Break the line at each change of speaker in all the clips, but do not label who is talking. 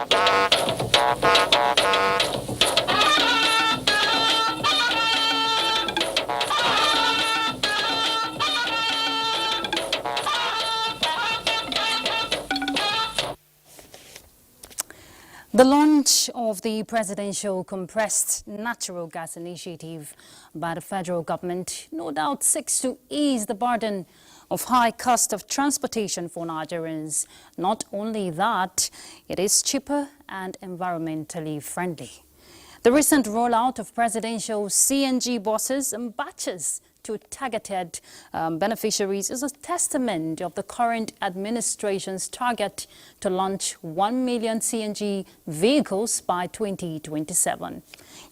The launch of the presidential compressed natural gas initiative by the federal government no doubt seeks to ease the burden of high cost of transportation for Nigerians. Not only that, it is cheaper and environmentally friendly. The recent rollout of presidential CNG buses and batches to targeted beneficiaries is a testament of the current administration's target to launch 1 million CNG vehicles by 2027.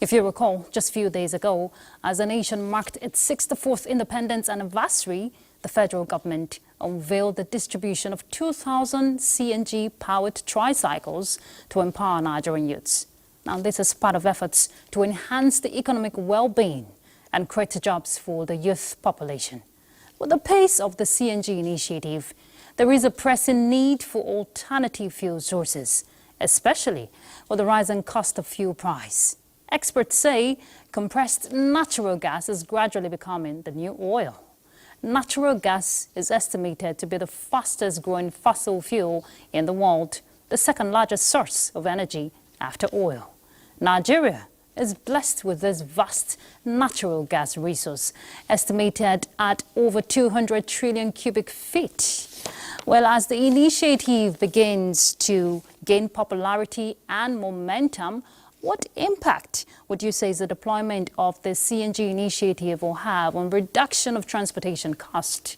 If you recall, just a few days ago, as the nation marked its 64th independence anniversary, the federal government unveiled the distribution of 2,000 CNG-powered tricycles to empower Nigerian youths. Now, this is part of efforts to enhance the economic well-being and create jobs for the youth population. With the pace of the CNG initiative, there is a pressing need for alternative fuel sources, especially with the rising cost of fuel price. Experts say compressed natural gas is gradually becoming the new oil. Natural gas is estimated to be the fastest growing fossil fuel in the world, the second largest source of energy after oil. Nigeria is blessed with this vast natural gas resource, estimated at over 200 trillion cubic feet. Well, as the initiative begins to gain popularity and momentum, what impact would you say is the deployment of the CNG initiative will have on reduction of transportation cost?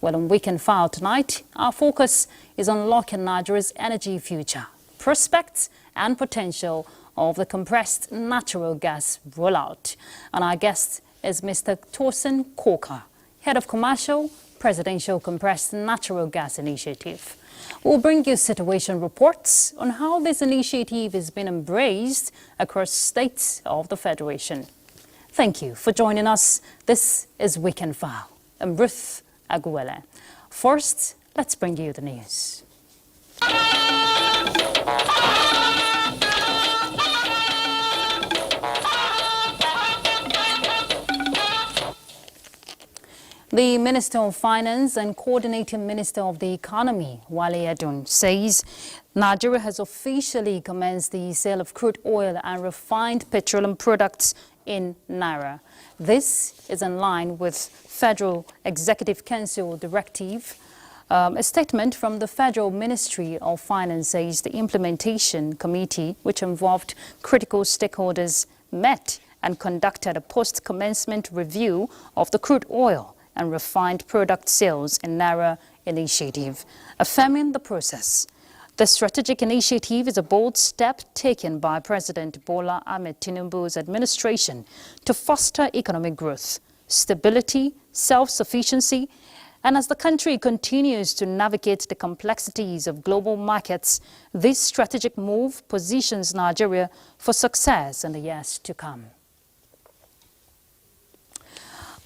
Well, on Weekend File tonight, our focus is on unlocking Nigeria's energy future, prospects and potential of the compressed natural gas rollout. And our guest is Mr. Tosin Coker, Head of Commercial, Presidential Compressed Natural Gas Initiative. We'll bring you situation reports on how this initiative has been embraced across states of the Federation. Thank you for joining us. This is Weekend File. I'm Ruth Aguele. First, let's bring you the news. The Minister of Finance and Coordinating Minister of the Economy, Wale Edun, says Nigeria has officially commenced the sale of crude oil and refined petroleum products in Naira. This is in line with Federal Executive Council directive. A statement from the Federal Ministry of Finance says the implementation committee, which involved critical stakeholders, met and conducted a post-commencement review of the crude oil and refined product sales in Naira initiative, affirming the process. The strategic initiative is a bold step taken by President Bola Ahmed Tinubu's administration to foster economic growth, stability, self-sufficiency, and as the country continues to navigate the complexities of global markets, this strategic move positions Nigeria for success in the years to come.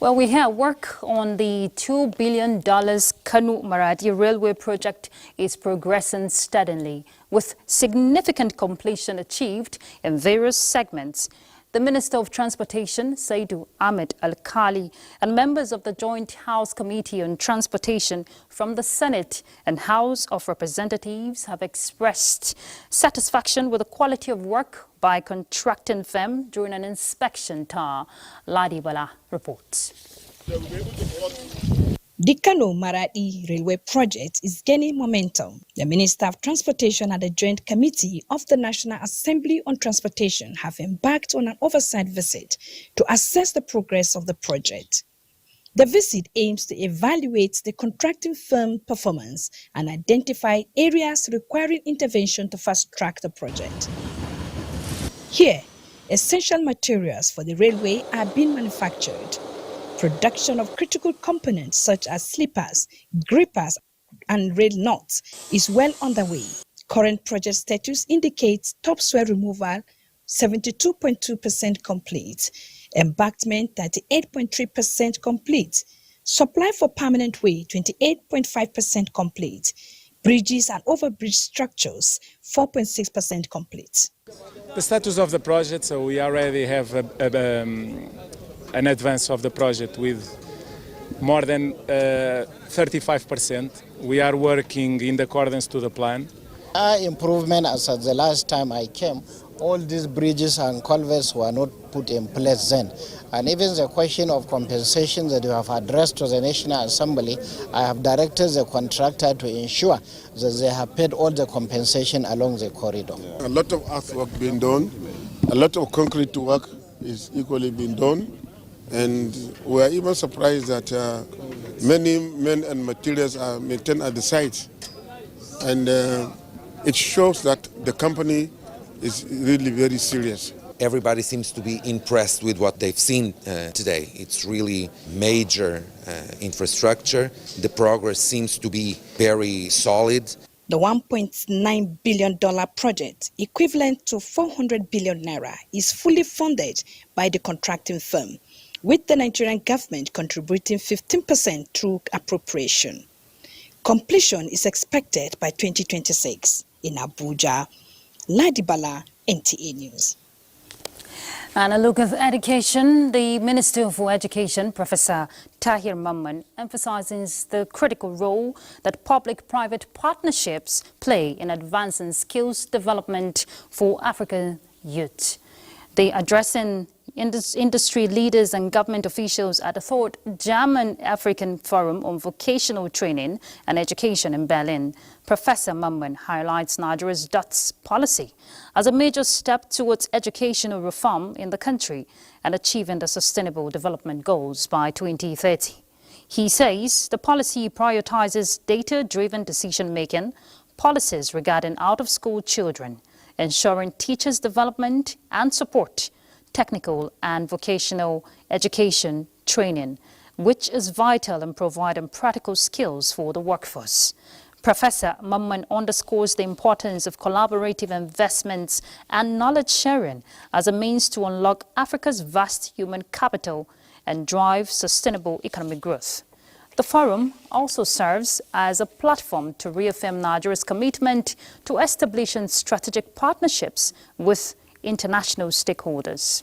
Well, we hear work on the $2 billion Kano-Maradi railway project is progressing steadily, with significant completion achieved in various segments. The Minister of Transportation, Saidu Ahmed Al-Khali, and members of the Joint House Committee on Transportation from the Senate and House of Representatives have expressed satisfaction with the quality of work by contracting firm during an inspection tour. Ladi Bala reports.
The Kano-Maradi railway project is gaining momentum. The Minister of Transportation and the Joint Committee of the National Assembly on Transportation have embarked on an oversight visit to assess the progress of the project. The visit aims to evaluate the contracting firm performance and identify areas requiring intervention to fast-track the project. Here, essential materials for the railway are being manufactured. Production of critical components such as sleepers, grippers, and rail nuts is well underway. Current project status indicates topsoil removal 72.2% complete, embankment 38.3% complete, supply for permanent way 28.5% complete, Bridges and overbridge structures, 4.6% complete.
The status of the project, so we already have an advance of the project with more than 35%. We are working in accordance to the plan.
Our improvement as at the last time I came, all these bridges and culverts were not put in place then. And even the question of compensation that you have addressed to the National Assembly, I have directed the contractor to ensure that they have paid all the compensation along the corridor.
A lot of earthwork being done, a lot of concrete work is equally being done, and we are even surprised that many men and materials are maintained at the site. And it shows that the company is really very serious.
Everybody seems to be impressed with what they've seen today. It's really major infrastructure. The progress seems to be very solid.
The $1.9 billion project, equivalent to 400 billion naira, is fully funded by the contracting firm, with the Nigerian government contributing 15% through appropriation. Completion is expected by 2026 in Abuja. Ladibala, NTA News.
And a look at education. The Minister for Education, Professor Tahir Mamman, emphasizes the critical role that public-private partnerships play in advancing skills development for African youth. They addressing industry leaders and government officials at the third German-African Forum on Vocational Training and Education in Berlin. Professor Mamman highlights Nigeria's DOTS policy as a major step towards educational reform in the country and achieving the Sustainable Development Goals by 2030. He says the policy prioritizes data-driven decision-making, policies regarding out-of-school children, ensuring teachers' development and support, technical and vocational education training, which is vital in providing practical skills for the workforce. Professor Mamman underscores the importance of collaborative investments and knowledge sharing as a means to unlock Africa's vast human capital and drive sustainable economic growth. The forum also serves as a platform to reaffirm Nigeria's commitment to establishing strategic partnerships with international stakeholders.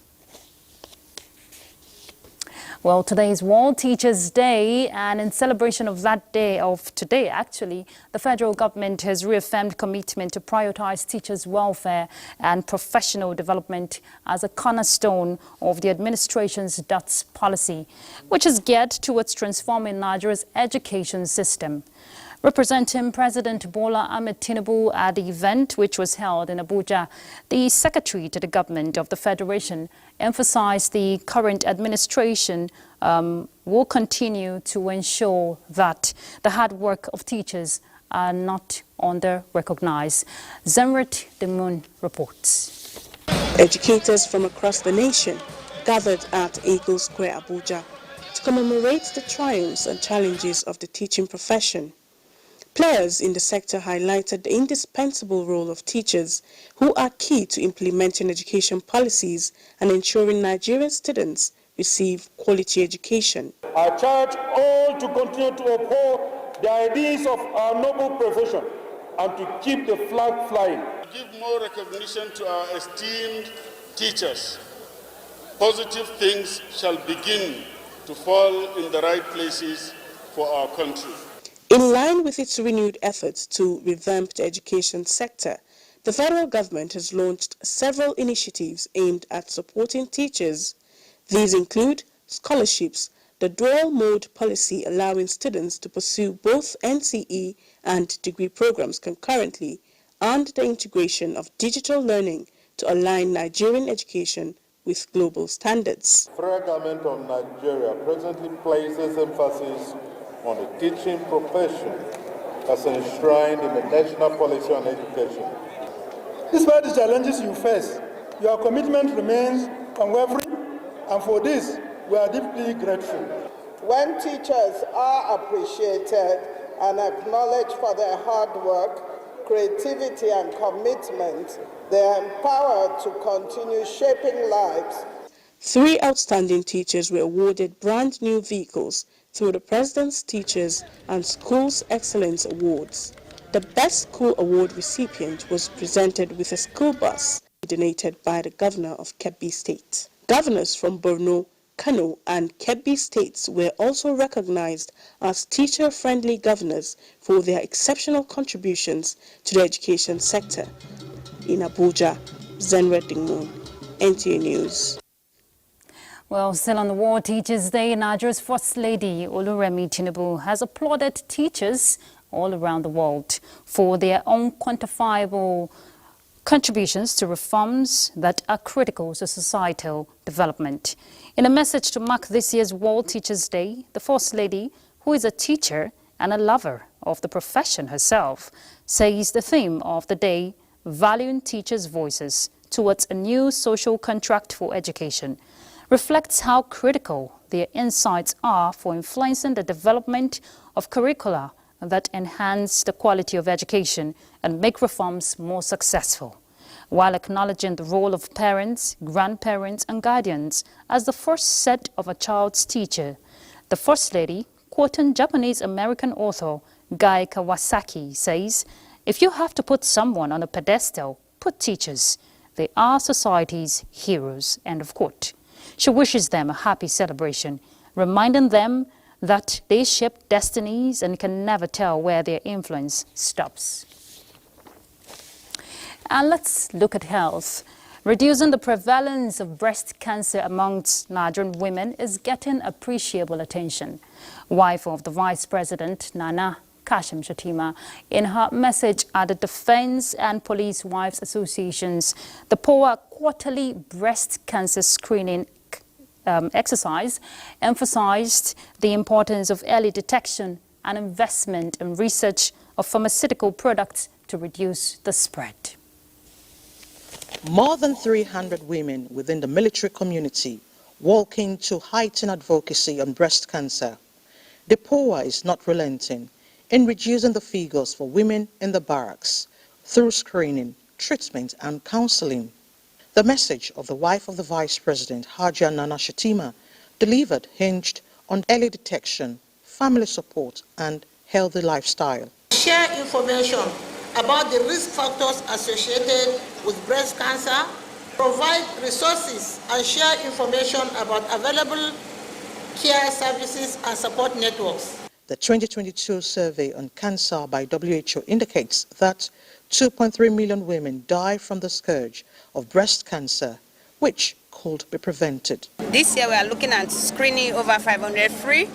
Well, today is World Teachers' Day, and in celebration of that day, of today actually, the federal government has reaffirmed commitment to prioritize teachers' welfare and professional development as a cornerstone of the administration's DOTS policy, which is geared towards transforming Nigeria's education system. Representing President Bola Ahmed Tinubu at the event, which was held in Abuja, the Secretary to the Government of the Federation emphasized the current administration will continue to ensure that the hard work of teachers are not under-recognized. Zemrit Demun reports.
Educators from across the nation gathered at Eagle Square, Abuja, to commemorate the triumphs and challenges of the teaching profession. Players in the sector highlighted the indispensable role of teachers, who are key to implementing education policies and ensuring Nigerian students receive quality education.
I charge all to continue to uphold the ideals of our noble profession and to keep the flag flying.
Give more recognition to our esteemed teachers. Positive things shall begin to fall in the right places for our country.
In line with its renewed efforts to revamp the education sector, the federal government has launched several initiatives aimed at supporting teachers. These include scholarships, the dual mode policy allowing students to pursue both NCE and degree programs concurrently, and the integration of digital learning to align Nigerian education with global standards.
The federal government of Nigeria presently places emphasis on the teaching profession as enshrined in the national policy on education. Despite the challenges you face, your commitment remains unwavering, and for this, we are deeply grateful.
When teachers are appreciated and acknowledged for their hard work, creativity, and commitment, they are empowered to continue shaping lives.
3 outstanding teachers were awarded brand new vehicles through the President's Teachers and Schools Excellence Awards. The Best School Award recipient was presented with a school bus donated by the governor of Kebbi State. Governors from Borno, Kano and Kebbi states were also recognized as teacher-friendly governors for their exceptional contributions to the education sector. In Abuja, Zenred Dingmoon, NTA News.
Well, still on the World Teachers' Day, Nigeria's First Lady Oluremi Tinubu has applauded teachers all around the world for their own quantifiable contributions to reforms that are critical to societal development. In a message to mark this year's World Teachers' Day, the First Lady, who is a teacher and a lover of the profession herself, says the theme of the day, valuing teachers' voices towards a new social contract for education, reflects how critical their insights are for influencing the development of curricula that enhance the quality of education and make reforms more successful, while acknowledging the role of parents, grandparents and guardians as the first set of a child's teacher. The First Lady, quoting Japanese-American author Guy Kawasaki, says, "If you have to put someone on a pedestal, put teachers. They are society's heroes," end of quote. She wishes them a happy celebration, reminding them that they shape destinies and can never tell where their influence stops. And let's look at health. Reducing the prevalence of breast cancer amongst Nigerian women is getting appreciable attention. Wife of the Vice President, Nana Kashim Shatima, in her message at the Defense and Police Wives Associations, the POA quarterly breast cancer screening exercise, emphasized the importance of early detection and investment in research of pharmaceutical products to reduce the spread.
More than 300 women within the military community walking to heighten advocacy on breast cancer. The POA is not relenting in reducing the figures for women in the barracks through screening, treatment and counseling. The message of the wife of the Vice President, Hajia Nana Shatima, delivered hinged on early detection, family support and healthy lifestyle.
Share information about the risk factors associated with breast cancer, provide resources and share information about available care services and support networks.
The 2022 survey on cancer by WHO indicates that 2.3 million women die from the scourge of breast cancer, which could be prevented.
This year we are looking at screening over 500 free.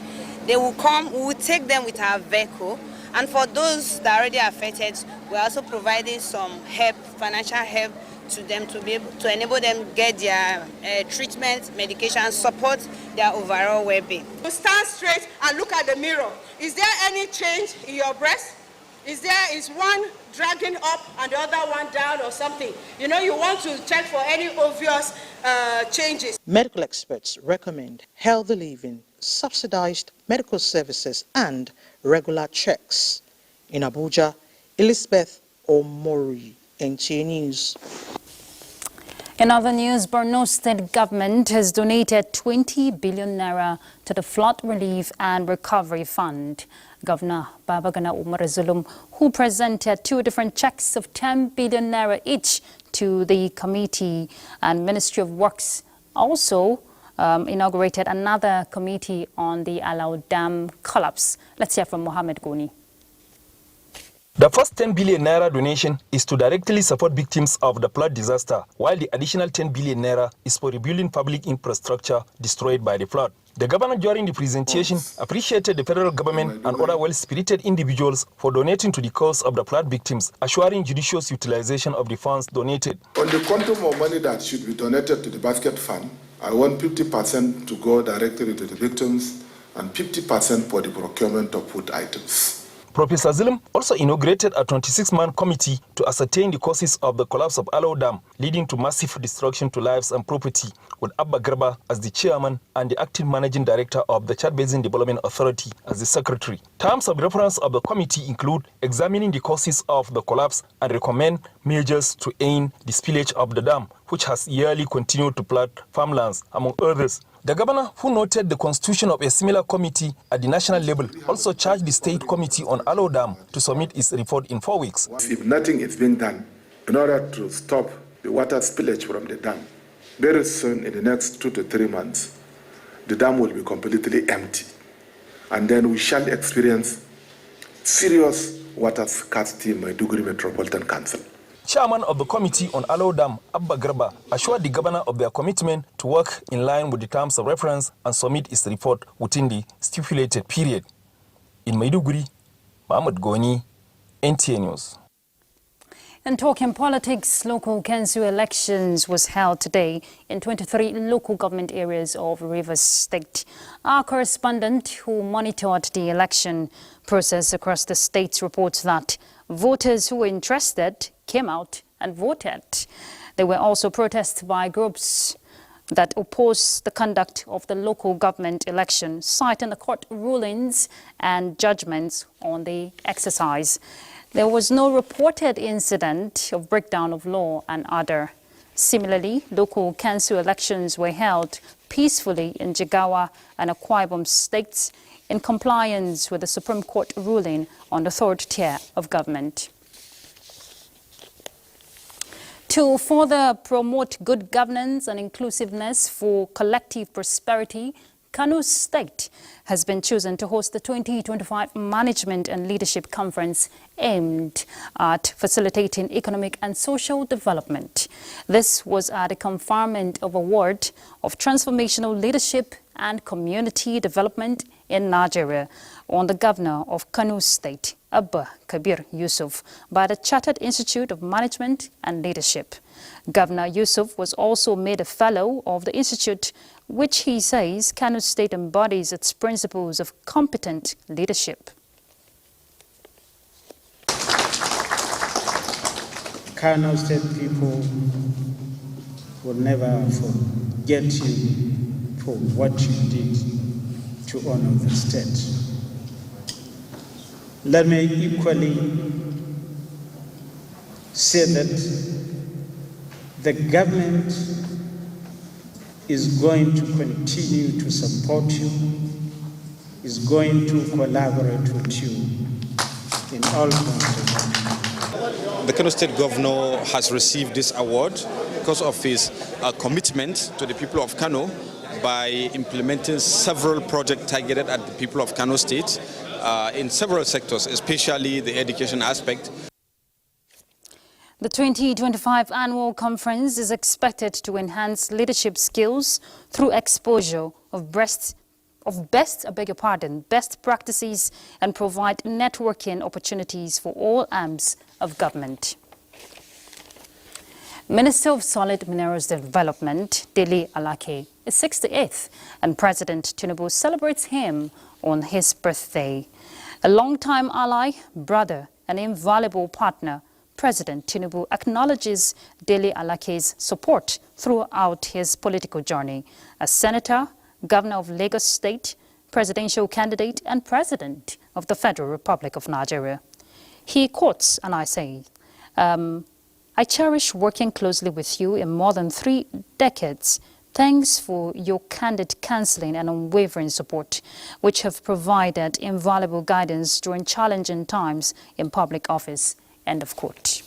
They will come, we will take them with our vehicle. And for those that are already affected, we are also providing some help, financial help to them to be able to enable them get their treatment, medication, support their overall well-being.
Stand straight and look at the mirror. Is there any change in your breast? Is one dragging up and the other one down or something? You know, you want to check for any obvious changes.
Medical experts recommend healthy living, subsidized medical services and regular checks. In Abuja, Elizabeth Omori, NTA News.
In other news, Borno State government has donated 20 billion naira to the Flood Relief and Recovery Fund. Governor Babagana Umar Zulum, who presented two different checks of 10 billion naira each to the committee and Ministry of Works, also inaugurated another committee on the Alau Dam collapse. Let's hear from Mohammed Goni.
The first 10 billion naira donation is to directly support victims of the flood disaster, while the additional 10 billion naira is for rebuilding public infrastructure destroyed by the flood. The governor during the presentation appreciated the federal government and other well-spirited individuals for donating to the cause of the flood victims, assuring judicious utilization of the funds donated.
On the quantum of money that should be donated to the basket fund, I want 50% to go directly to the victims and 50% for the procurement of food items.
Professor Zulum also inaugurated a 26-man committee to ascertain the causes of the collapse of Alau Dam, leading to massive destruction to lives and property, with Abba Garba as the chairman and the acting managing director of the Chad Basin Development Authority as the secretary. Terms of reference of the committee include examining the causes of the collapse and recommend measures to end the spillage of the dam, which has yearly continued to flood farmlands, among others. The governor, who noted the constitution of a similar committee at the national level, also charged the State Committee on Alo Dam to submit its report in 4 weeks.
If nothing is being done in order to stop the water spillage from the dam, very soon, in the next 2 to 3 months, the dam will be completely empty. And then we shall experience serious water scarcity in Maiduguri Metropolitan Council.
Chairman of the Committee on Alo Dam, Abba Garba, assured the governor of their commitment to work in line with the terms of reference and submit its report within the stipulated period. In Maiduguri, Mohamed Goni, NTA News.
And talking politics, local council elections was held today in 23 local government areas of Rivers State. Our correspondent who monitored the election process across the state reports that voters who were interested came out and voted. There were also protests by groups that oppose the conduct of the local government election, citing the court rulings and judgments on the exercise. There was no reported incident of breakdown of law and order. Similarly, local council elections were held peacefully in Jigawa and Akwa Ibom states in compliance with the Supreme Court ruling on the third tier of government. To further promote good governance and inclusiveness for collective prosperity, Kano State has been chosen to host the 2025 Management and Leadership Conference aimed at facilitating economic and social development. This was at a conferment of award of transformational leadership and community development in Nigeria on the governor of Kano State, Abba Kabir Yusuf, by the Chartered Institute of Management and Leadership. Governor Yusuf was also made a fellow of the institute, which he says Kano State embodies its principles of competent leadership.
Kano State people will never forget you for what you did to honor the state. Let me equally say that the government is going to continue to support you, is going to collaborate with you in all fronts.
The Kano State Governor has received this award because of his commitment to the people of Kano by implementing several projects targeted at the people of Kano State in several sectors, especially the education aspect.
The 2025 annual conference is expected to enhance leadership skills through exposure of best practices and provide networking opportunities for all arms of government. Minister of Solid Minerals Development, Dele Alake, is 68th, and President Tinubu celebrates him on his birthday. A longtime ally, brother, and invaluable partner, President Tinubu acknowledges Dele Alake's support throughout his political journey as Senator, Governor of Lagos State, presidential candidate, and President of the Federal Republic of Nigeria. He quotes, and I say, I cherish working closely with you in more than 3 decades. Thanks for your candid counseling and unwavering support, which have provided invaluable guidance during challenging times in public office. End of quote.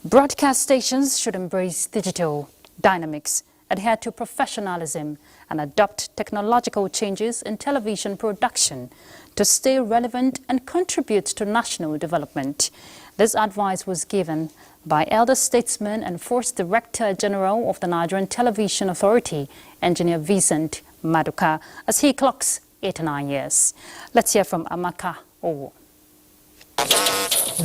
Broadcast stations should embrace digital dynamics, adhere to professionalism, and adopt technological changes in television production to stay relevant and contribute to national development. This advice was given by elder statesman and first Director General of the Nigerian Television Authority, Engineer Vincent Maduka, as he clocks 89 years. Let's hear from Amaka Owo.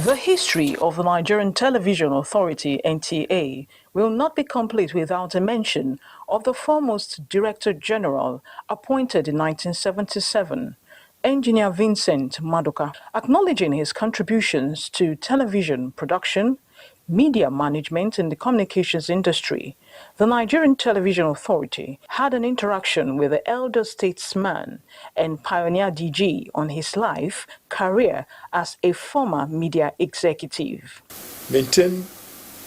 The history of the Nigerian Television Authority, NTA, will not be complete without a mention of the foremost Director General appointed in 1977, Engineer Vincent Maduka. Acknowledging his contributions to television production, media management in the communications industry, the Nigerian Television Authority had an interaction with the elder statesman and pioneer DG on his life career as a former media executive.
Maintain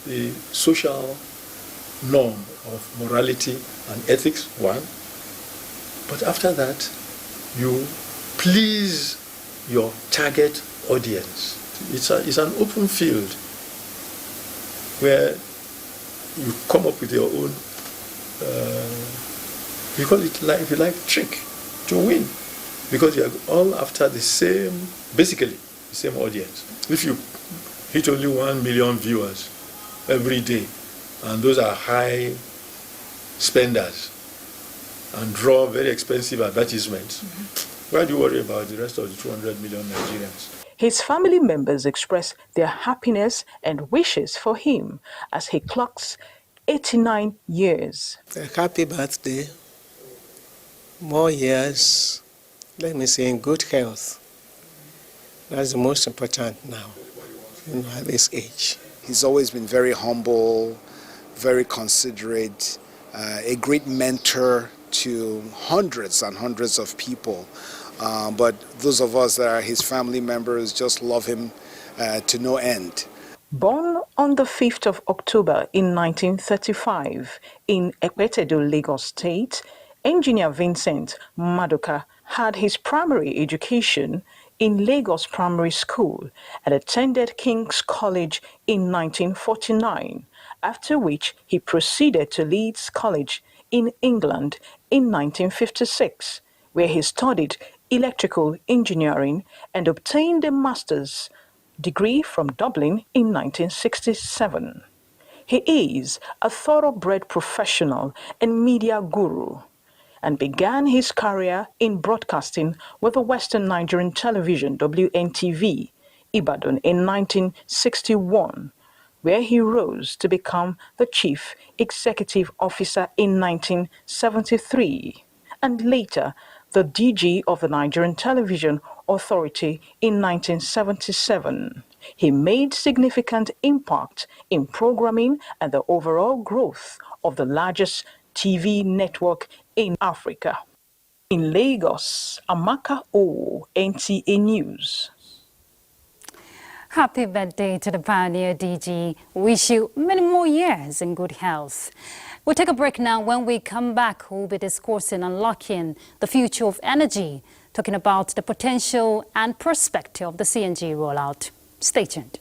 the social norm of morality and ethics, one. But after that, you please your target audience. It's an open field where you come up with your own, we call it, like, if you like, trick to win. Because you're all after the same, basically, the same audience. If you hit only 1 million viewers every day, and those are high spenders, and draw very expensive advertisements, why do you worry about the rest of the 200 million Nigerians?
His family members express their happiness and wishes for him as he clocks 89 years.
A happy birthday, more years, let me say in good health. That's the most important now, at this age.
He's always been very humble, very considerate, a great mentor to hundreds and hundreds of people. But those of us that are his family members just love him to no end.
Born on the 5th of October in 1935 in Ekpetedo, Lagos State, Engineer Vincent Maduka had his primary education in Lagos Primary School and attended King's College in 1949, after which he proceeded to Leeds College in England in 1956, where he studied electrical engineering and obtained a master's degree from Dublin in 1967. He is a thoroughbred professional and media guru and began his career in broadcasting with the Western Nigerian Television, WNTV, Ibadan in 1961, where he rose to become the Chief Executive Officer in 1973, and later the DG of the Nigerian Television Authority in 1977. He made significant impact in programming and the overall growth of the largest TV network in Africa. In Lagos, Amaka O, NTA News.
Happy birthday to the pioneer DG. Wish you many more years in good health. We'll take a break now. When we come back, we'll be discussing unlocking the future of energy, talking about the potential and perspective of the CNG rollout. Stay tuned.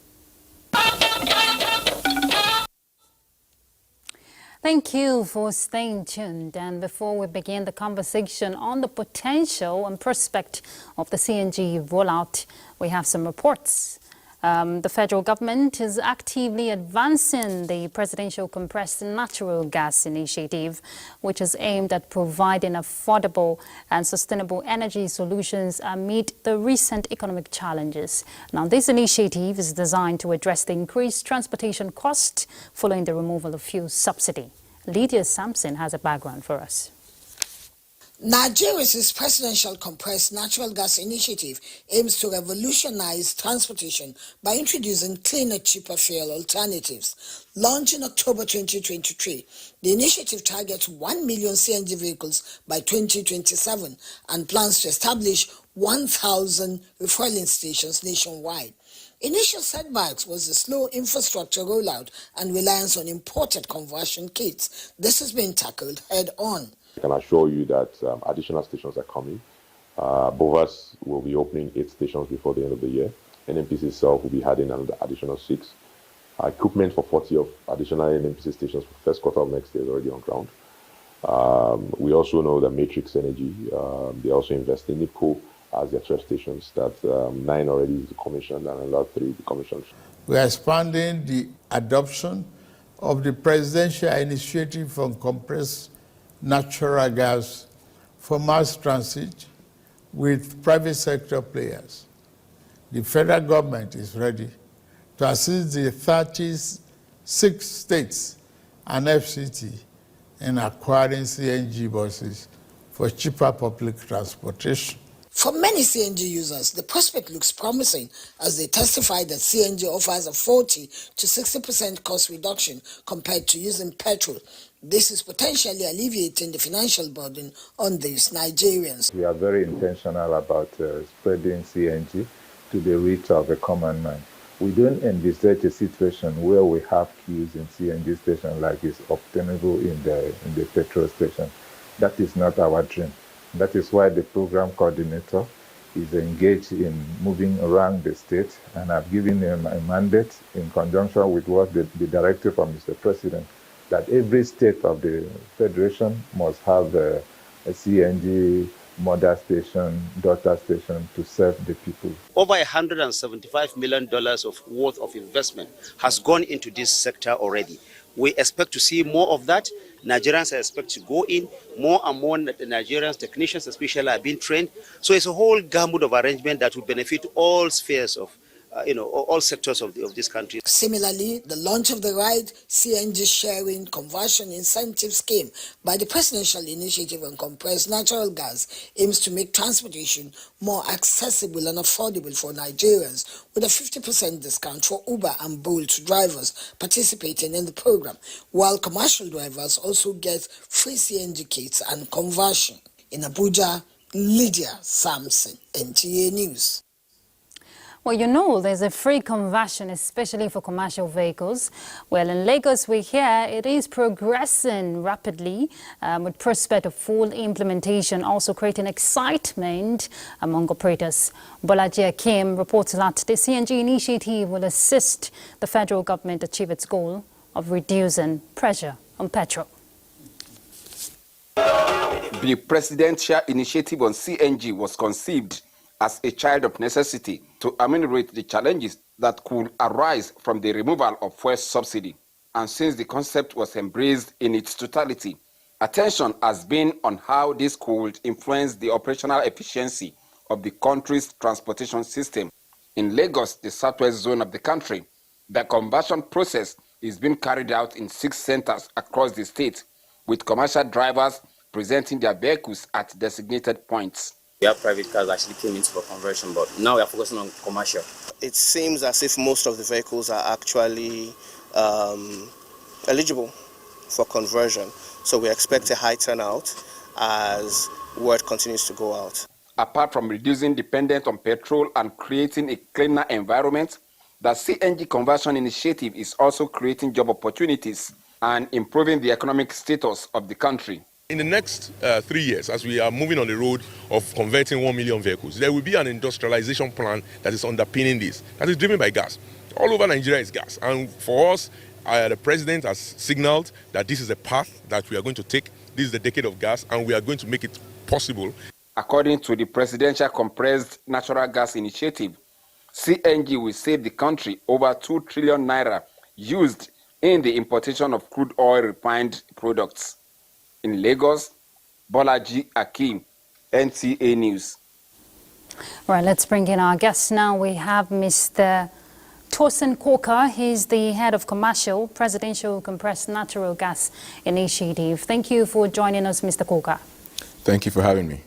Thank you for staying tuned. And before we begin the conversation on the potential and prospect of the CNG rollout, we have some reports. The federal government is actively advancing the presidential compressed natural gas initiative, which is aimed at providing affordable and sustainable energy solutions amid the recent economic challenges. Now, this initiative is designed to address the increased transportation cost following the removal of fuel subsidy. Lydia Sampson has a background for us.
Nigeria's presidential compressed natural gas initiative aims to revolutionize transportation by introducing cleaner, cheaper fuel alternatives. Launched in October 2023, the initiative targets 1 million CNG vehicles by 2027 and plans to establish 1,000 refueling stations nationwide. Initial setbacks was the slow infrastructure rollout and reliance on imported conversion kits. This has been tackled head-on.
I can assure you that additional stations are coming. Bovas will be opening 8 stations before the end of the year. NNPC itself will be adding another additional 6. Equipment for 40 of additional NNPC stations for first quarter of next year is already on ground. We also know that Matrix Energy, they also invest in NIPCO as their 12 stations, that 9 already is commissioned and another 3 will be commissioned.
We are expanding the adoption of the presidential initiative on compressed natural gas for mass transit with private sector players. The federal government is ready to assist the 36 states and FCT in acquiring CNG buses for cheaper public transportation.
For many CNG users, the prospect looks promising as they testify that CNG offers a 40 to 60% cost reduction compared to using petrol. This is potentially alleviating the financial burden on these Nigerians.
We are very intentional about spreading CNG to the reach of a common man.
we don't envisage a situation where we have queues in CNG station like is obtainable in the petrol station. That is not our dream. That is why the program coordinator is engaged in moving around the state, and I've given him a mandate in conjunction with what the directive from Mr. President, that every state of the Federation must have a CNG mother station, daughter station to serve the people.
Over $175 million worth of investment has gone into this sector already. We expect to see more of that. Nigerians expect to go in. More and more Nigerians, technicians especially, are being trained. So it's a whole gamut of arrangement that will benefit all spheres of all sectors of this country.
Similarly, the launch of the RIDE CNG sharing conversion incentive scheme by the Presidential Initiative on Compressed Natural Gas aims to make transportation more accessible and affordable for Nigerians, with a 50% discount for Uber and Bolt drivers participating in the program, while commercial drivers also get free CNG kits and conversion. In Abuja, Lydia Sampson, NTA News.
Well, you know, there's a free conversion, especially for commercial vehicles. Well, in Lagos, we hear it is progressing rapidly with prospect of full implementation, also creating excitement among operators. Bolaji Akim reports that the CNG initiative will assist the federal government achieve its goal of reducing pressure on petrol.
The presidential initiative on CNG was conceived as a child of necessity to ameliorate the challenges that could arise from the removal of fuel subsidy. And since the concept was embraced in its totality, attention has been on how this could influence the operational efficiency of the country's transportation system. In Lagos, the southwest zone of the country, the conversion process is being carried out in 6 centers across the state, with commercial drivers presenting their vehicles at designated points.
We have private cars actually came into for conversion, but now we are focusing on commercial.
It seems as if most of the vehicles are actually eligible for conversion. So we expect a high turnout as word continues to go out.
Apart from reducing dependence on petrol and creating a cleaner environment, the CNG conversion initiative is also creating job opportunities and improving the economic status of the country.
In the next 3 years, as we are moving on the road of converting 1 million vehicles, there will be an industrialization plan that is underpinning this, that is driven by gas. All over Nigeria is gas. And for us, the president has signaled that this is a path that we are going to take. This is the decade of gas, and we are going to make it possible.
According to the Presidential Compressed Natural Gas Initiative, CNG will save the country over 2 trillion naira used in the importation of crude oil refined products. In Lagos, Bolaji Akim, NTA News.
Right, let's bring in our guests now. We have Mr. Tosin Koka. He's the head of commercial Presidential Compressed Natural Gas Initiative. Thank you for joining us, Mr. Koka.
Thank you for having me.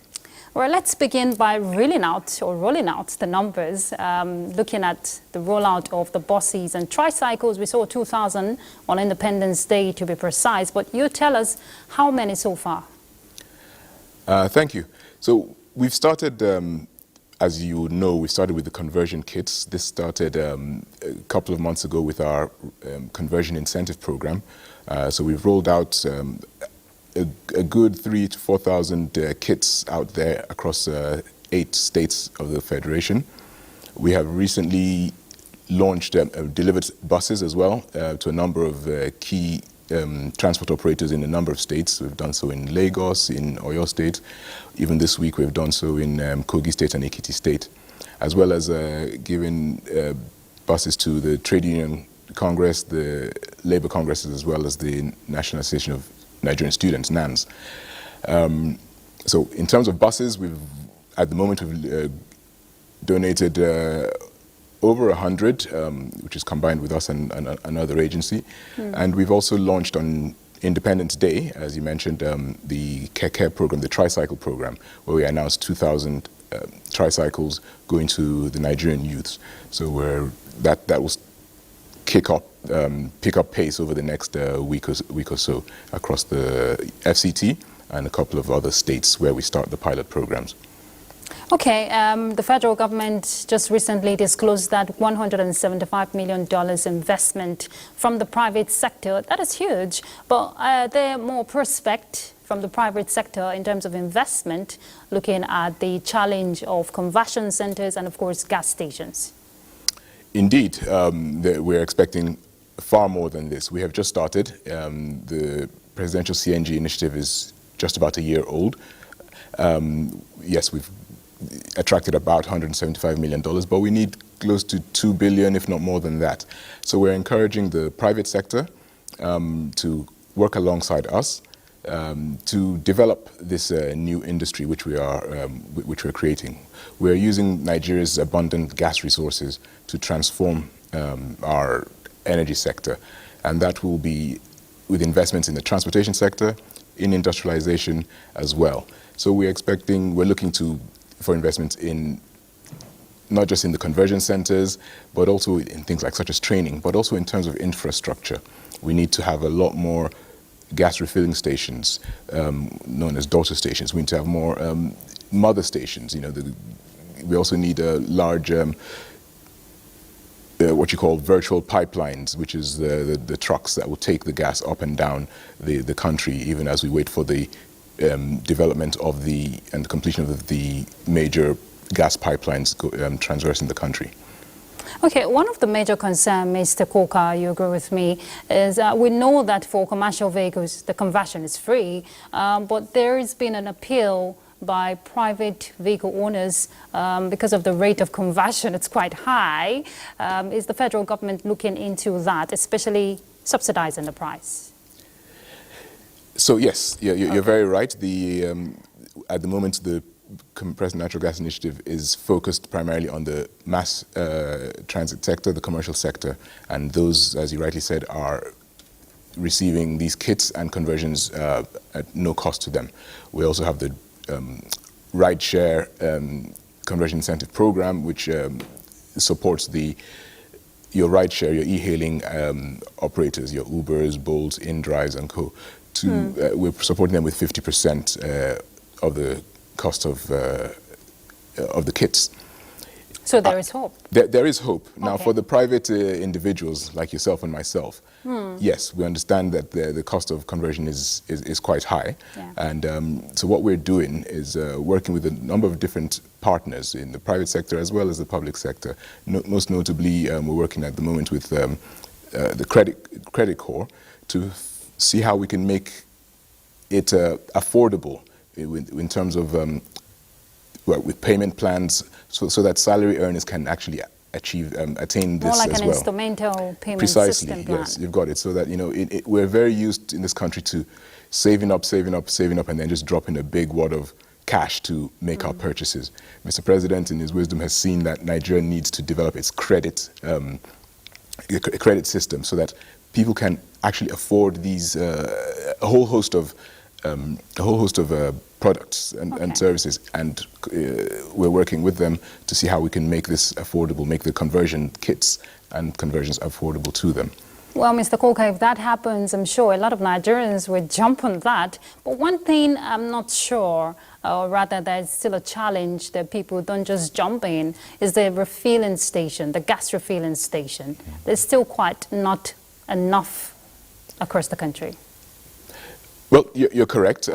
Well, let's begin by rolling out the numbers, looking at the rollout of the buses and tricycles. We saw 2,000 on Independence Day, to be precise, but you tell us how many so far?
Thank you. So we've started, as you know, we started with the conversion kits. This started a couple of months ago with our conversion incentive program. So we've rolled out a good 3,000 to 4,000 kits out there across 8 states of the Federation. We have recently launched delivered buses as well to a number of key transport operators in a number of states. We've done so in Lagos, in Oyo State. Even this week we've done so in Kogi State and Ekiti State, as well as giving buses to the Trade Union Congress, the Labour Congresses, as well as the National Association of Nigerian Students, NANS. So in terms of buses, at the moment we've donated over 100, which is combined with us and another agency. And we've also launched on Independence Day, as you mentioned, the Keke program, the tricycle program, where we announced 2,000 tricycles going to the Nigerian youths. So that will pick up pace over the next week or so across the FCT and a couple of other states where we start the pilot programs.
Okay, the federal government just recently disclosed that $175 million investment from the private sector. That is huge, but are there more prospects from the private sector in terms of investment, looking at the challenge of conversion centers and, of course, gas stations?
Indeed, we're expecting far more than this. We have just started. The presidential CNG initiative is just about a year old. Yes, we've attracted about $175 million, but we need close to $2 billion, if not more than that. So we're encouraging the private sector to work alongside us to develop this new industry which we're creating. We're using Nigeria's abundant gas resources to transform our energy sector, and that will be with investments in the transportation sector, in industrialization as well. So we're looking for investments in not just in the conversion centers, but also in things like such as training, but also in terms of infrastructure. We need to have a lot more gas refilling stations, known as daughter stations. We need to have more mother stations. We also need a large what you call virtual pipelines, which is the trucks that will take the gas up and down the country, even as we wait for the development of and completion of the major gas pipelines traversing the country.
Okay, one of the major concerns, Mr. Koka, you agree with me, is we know that for commercial vehicles, the conversion is free, but there has been an appeal by private vehicle owners because of the rate of conversion. It's quite high. Is the federal government looking into that, especially subsidizing the price?
So yes, you're very right. At the moment, the compressed natural gas initiative is focused primarily on the mass transit sector, the commercial sector, and those, as you rightly said, are receiving these kits and conversions at no cost to them. We also have the ride-share conversion incentive program, which supports your ride-share, your e-hailing operators, your Ubers, Bolts, InDrives, and co. We're supporting them with 50% of the cost of the kits.
So there is hope?
There is hope. Now,
Okay.
for the private individuals like yourself and myself, yes, we understand that the cost of conversion is quite high.
Yeah.
And so what we're doing is working with a number of different partners in the private sector as well as the public sector. Most notably, we're working at the moment with the credit corps to see how we can make it affordable in terms of with payment plans, so that salary earners can actually attain this as well.
More like an instrumental payment
Precisely,
system plan.
yes, you've got it. So that we're very used in this country to saving up, and then just dropping a big wad of cash to make our purchases. Mr. President, in his wisdom, has seen that Nigeria needs to develop its credit system so that people can actually afford these a whole host of products and services, and we're working with them to see how we can make this affordable, make the conversion kits and conversions affordable to them.
Well, Mr. Koka, if that happens, I'm sure a lot of Nigerians would jump on that. But one thing I'm not sure, or rather there's still a challenge that people don't just jump in, is the refilling station, the gas refilling station. There's still quite not enough across the country.
Well, you're correct.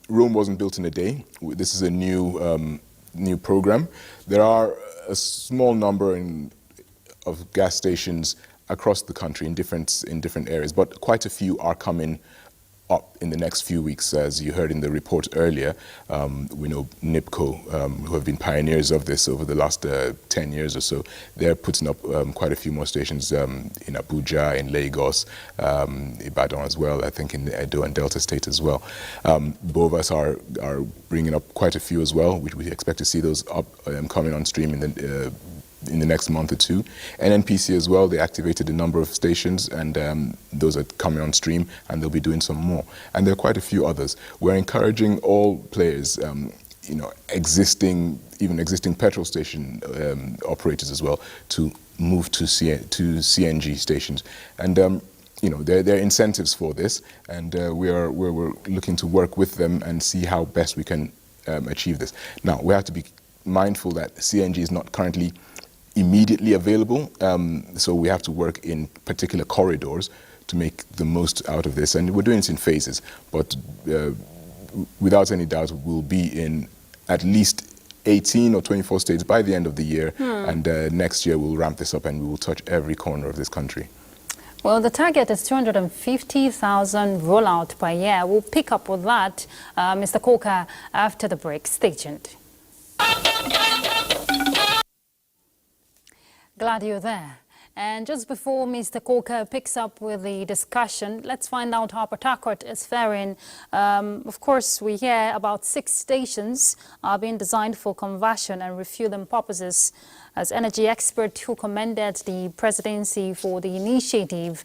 Rome wasn't built in a day. This is a new program. There are a small number of gas stations across the country in different areas, but quite a few are coming up in the next few weeks. As you heard in the report earlier, we know NIPCO, who have been pioneers of this over the last 10 years or so, they're putting up quite a few more stations in Abuja, in Lagos, Ibadan as well, I think in the Edo and Delta State as well. Bovas are bringing up quite a few as well, which we expect to see those up coming on stream in the next month or two. NNPC as well, they activated a number of stations, and those are coming on stream, and they'll be doing some more. And there are quite a few others. We're encouraging all players, existing petrol station operators as well, to move to CNG stations. And there are incentives for this, and we're looking to work with them and see how best we can achieve this. Now, we have to be mindful that CNG is not currently immediately available, so we have to work in particular corridors to make the most out of this, and we're doing it in phases, but without any doubt we'll be in at least 18 or 24 states by the end of the year, and next year we'll ramp this up and we will touch every corner of this country.
Well, the target is 250,000 rollout per year. We'll pick up with that, Mr. Coker, after the break. Stay tuned. Glad you're there. And just before Mr. Coker picks up with the discussion, let's find out how Port Harcourt is faring. Of course, we hear about 6 stations are being designed for conversion and refueling purposes. As energy expert who commended the presidency for the initiative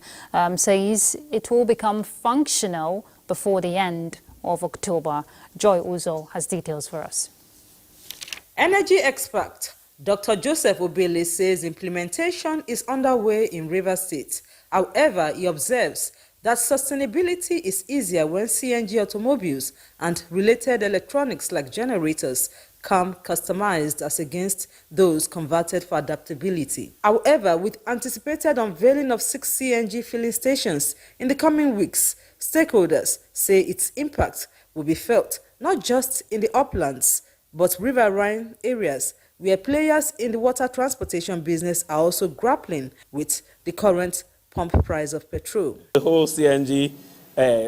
says it will become functional before the end of October. Joy Uzo has details for us.
Energy expert Dr. Joseph Obele says implementation is underway in Rivers State. However, he observes that sustainability is easier when CNG automobiles and related electronics like generators come customized as against those converted for adaptability. However, with anticipated unveiling of 6 CNG filling stations in the coming weeks, stakeholders say its impact will be felt not just in the uplands, but riverine areas where players in the water transportation business are also grappling with the current pump price of petrol.
The whole CNG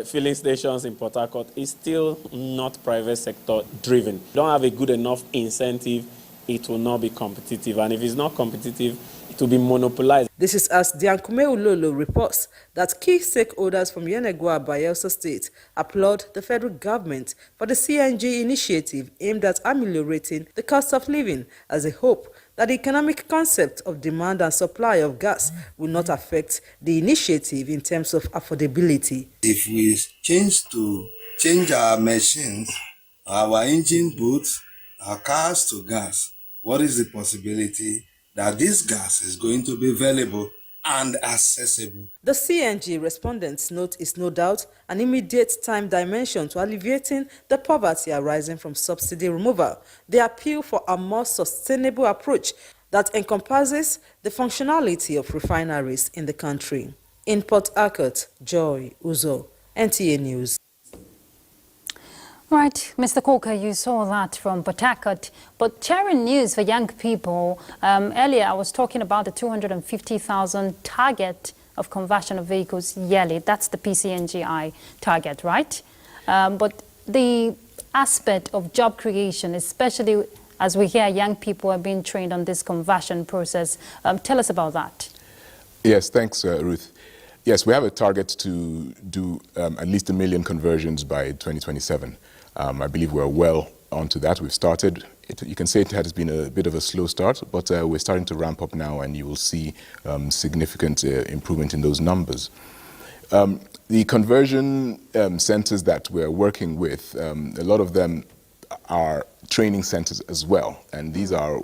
filling stations in Port Harcourt is still not private sector driven. If you don't have a good enough incentive, it will not be competitive. And if it's not competitive, it will be monopolized. This is as Diankume Ulolo reports that key stakeholders from Yenegua, Bayelsa State applaud the federal government for the CNG initiative aimed at ameliorating the cost of living, as they hope that the economic concept of demand and supply of gas will not affect the initiative in terms of affordability.
If we change our machines, our engine boots, our cars to gas, what is the possibility that this gas is going to be available and accessible?
The CNG respondents note is no doubt an immediate time dimension to alleviating the poverty arising from subsidy removal. They appeal for a more sustainable approach that encompasses the functionality of refineries in the country. In Port Harcourt, Joy Uzo, NTA News.
Right, Mr. Coker, you saw that from Port Harcourt, but sharing news for young people. Earlier, I was talking about the 250,000 target of conversion of vehicles yearly. That's the PCNGI target, right? But the aspect of job creation, especially as we hear young people are being trained on this conversion process, tell us about that.
Yes, thanks, Ruth. Yes, we have a target to do at least 1 million conversions by 2027. I believe we're well onto that. We've started. You can say it has been a bit of a slow start, but we're starting to ramp up now, and you will see significant improvement in those numbers. The conversion centers that we're working with, a lot of them are training centers as well, and these are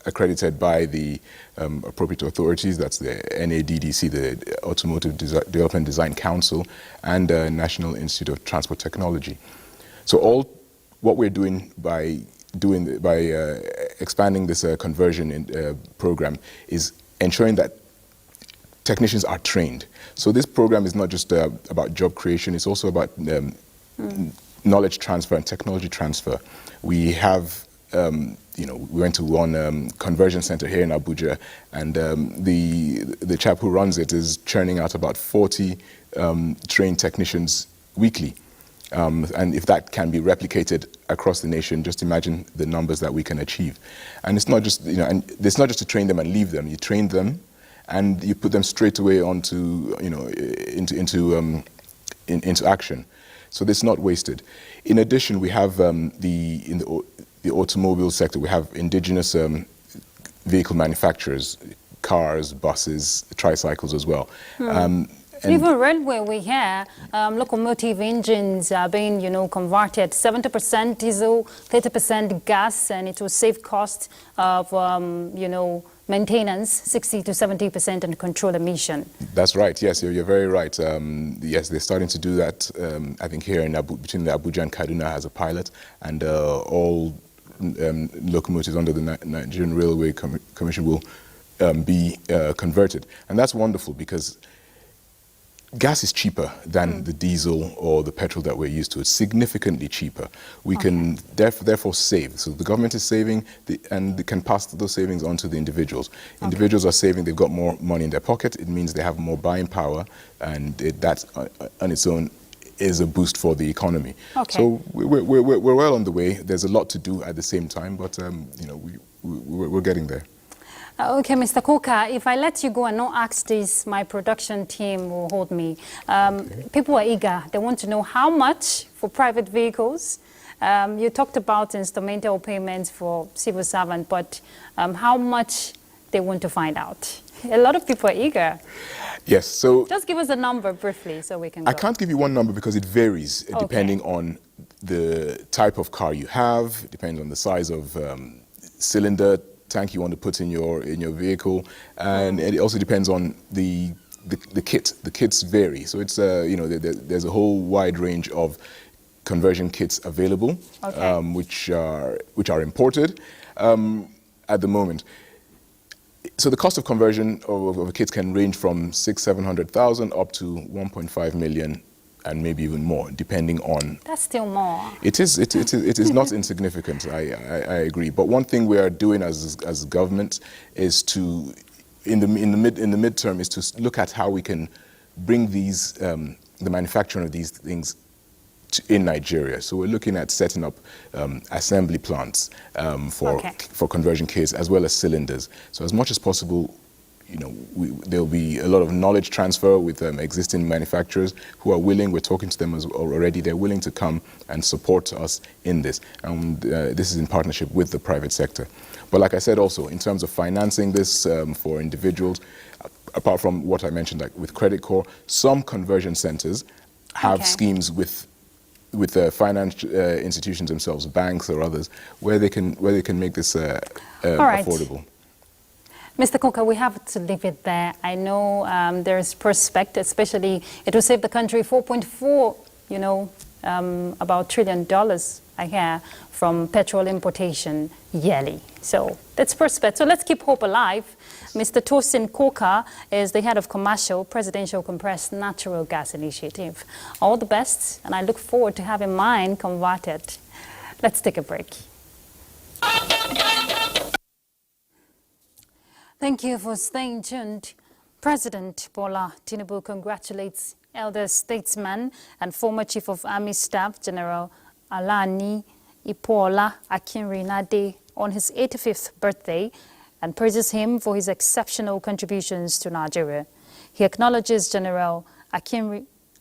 accredited by the appropriate authorities. That's the NADDC, the Automotive Development Design Council, and National Institute of Transport Technology. So what we're doing by expanding this conversion program is ensuring that technicians are trained. So this program is not just about job creation; it's also about knowledge transfer and technology transfer. We have, we went to one conversion center here in Abuja, and the chap who runs it is churning out about 40 trained technicians weekly. And if that can be replicated across the nation, just imagine the numbers that we can achieve. And it's not just, and it's not just to train them and leave them. You train them, and you put them straight away onto, into action. So this is not wasted. In addition, we have in the automobile sector, we have indigenous vehicle manufacturers, cars, buses, tricycles as well.
Even railway, we hear locomotive engines are being, converted 70% diesel, 30% gas, and it will save cost of, maintenance 60 to 70% and control emission.
That's right. Yes, you're very right. Yes, they're starting to do that. I think here in between the Abuja and Kaduna as a pilot, and all locomotives under the Nigerian Railway Commission will be converted. And that's wonderful because gas is cheaper than the diesel or the petrol that we're used to. It's significantly cheaper. We can therefore save. So the government is saving and they can pass those savings on to the individuals. Individuals are saving, they've got more money in their pocket. It means they have more buying power, and that on its own is a boost for the economy. So we're well on the way. There's a lot to do at the same time, but we're getting there.
Okay, Mr. Coker, if I let you go and not ask this, my production team will hold me. People are eager. They want to know how much for private vehicles. You talked about instrumental payments for civil servants, but how much they want to find out. A lot of people are eager.
Yes, so...
Just give us a number briefly so we can go.
I can't give you one number because it varies depending on the type of car you have, it depends on the size of cylinder, tank you want to put in your vehicle, and it also depends on the kit. The kits vary, so it's there's a whole wide range of conversion kits available, which are imported at the moment. So the cost of conversion of kits can range from 600,000 up to 1.5 million. And maybe even more, depending on...
That's still more.
It is not insignificant, I agree. But one thing we are doing as government is to, in the midterm, is to look at how we can bring these, the manufacturing of these things in Nigeria. So we're looking at setting up assembly plants for conversion kits as well as cylinders. So as much as possible, there'll be a lot of knowledge transfer with existing manufacturers who are willing. We're talking to them already. They're willing to come and support us in this. And this is in partnership with the private sector. But like I said also, in terms of financing this for individuals, apart from what I mentioned, like with Credit Corps, some conversion centers have schemes with the financial institutions themselves, banks or others, where they can make this affordable.
Mr. Coker, we have to leave it there. I know there's prospect, especially it will save the country $4.4, about $1 trillion, I hear, from petrol importation yearly. So that's prospect. So let's keep hope alive. Mr. Tosin Coker is the head of commercial Presidential Compressed Natural Gas Initiative. All the best, and I look forward to having mine converted. Let's take a break. Thank you for staying tuned. President Bola Tinubu congratulates elder statesman and former Chief of Army Staff General Alani Ipola Akinrinade on his 85th birthday and praises him for his exceptional contributions to Nigeria. He acknowledges General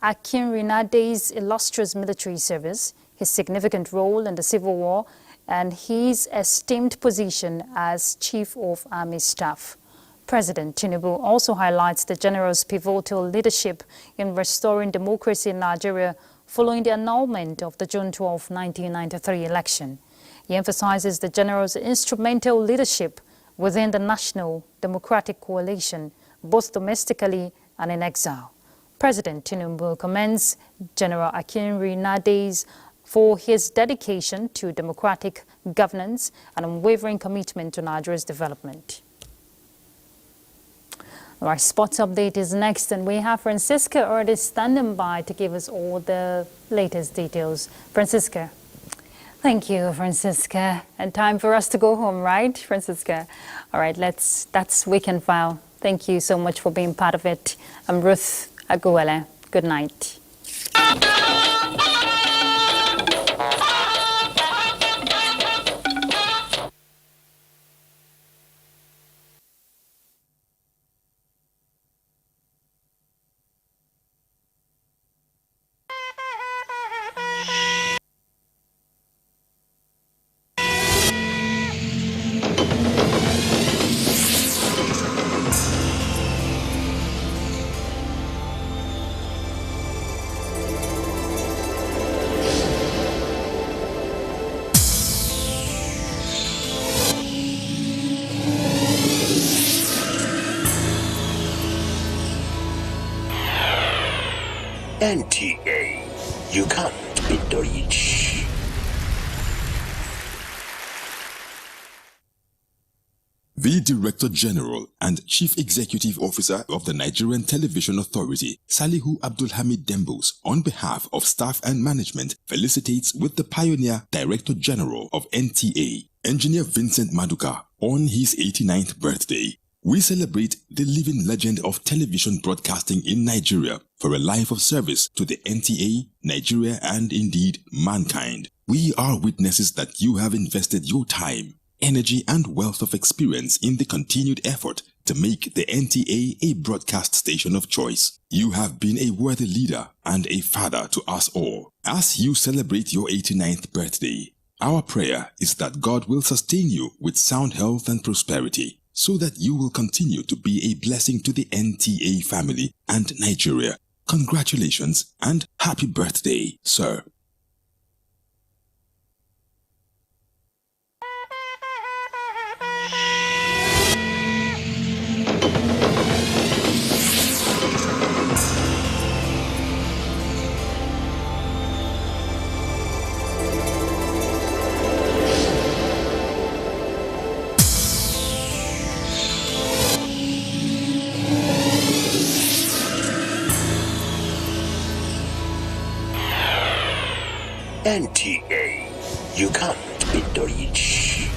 Akinrinade's illustrious military service, his significant role in the Civil War, and his esteemed position as Chief of Army Staff. President Tinubu also highlights the general's pivotal leadership in restoring democracy in Nigeria following the annulment of the June 12, 1993 election. He emphasizes the general's instrumental leadership within the National Democratic Coalition, both domestically and in exile. President Tinubu commends General Akinrinade for his dedication to democratic governance and unwavering commitment to Nigeria's development. Our sports update is next, and we have Francisca already standing by to give us all the latest details. Francisca. Thank you, Francisca. And time for us to go home, right, Francisca? All right, that's Weekend File. Thank you so much for being part of it. I'm Ruth Aguele. Good night.
NTA, you can't beat the reach. The Director General and Chief Executive Officer of the Nigerian Television Authority, Salihu Abdulhamid Dembos, on behalf of staff and management, felicitates with the pioneer Director General of NTA, Engineer Vincent Maduka, on his 89th birthday. We celebrate the living legend of television broadcasting in Nigeria for a life of service to the NTA, Nigeria, and indeed mankind. We are witnesses that you have invested your time, energy, and wealth of experience in the continued effort to make the NTA a broadcast station of choice. You have been a worthy leader and a father to us all. As you celebrate your 89th birthday, our prayer is that God will sustain you with sound health and prosperity, so that you will continue to be a blessing to the NTA family and Nigeria. Congratulations and happy birthday, sir.
NTA, you can't beat the rich.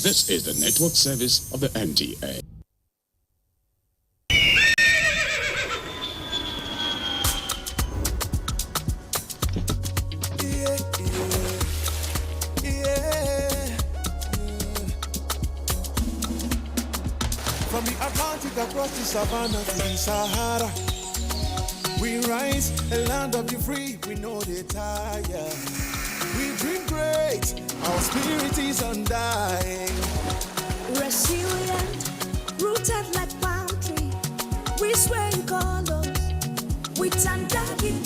This is the network service of the NTA.
From the Atlantic across the savannah to the Sahara, we rise, a land of the free, we know they tire. We dream great, our spirit is undying.
Resilient, rooted like palm tree, we sway in colors, with undying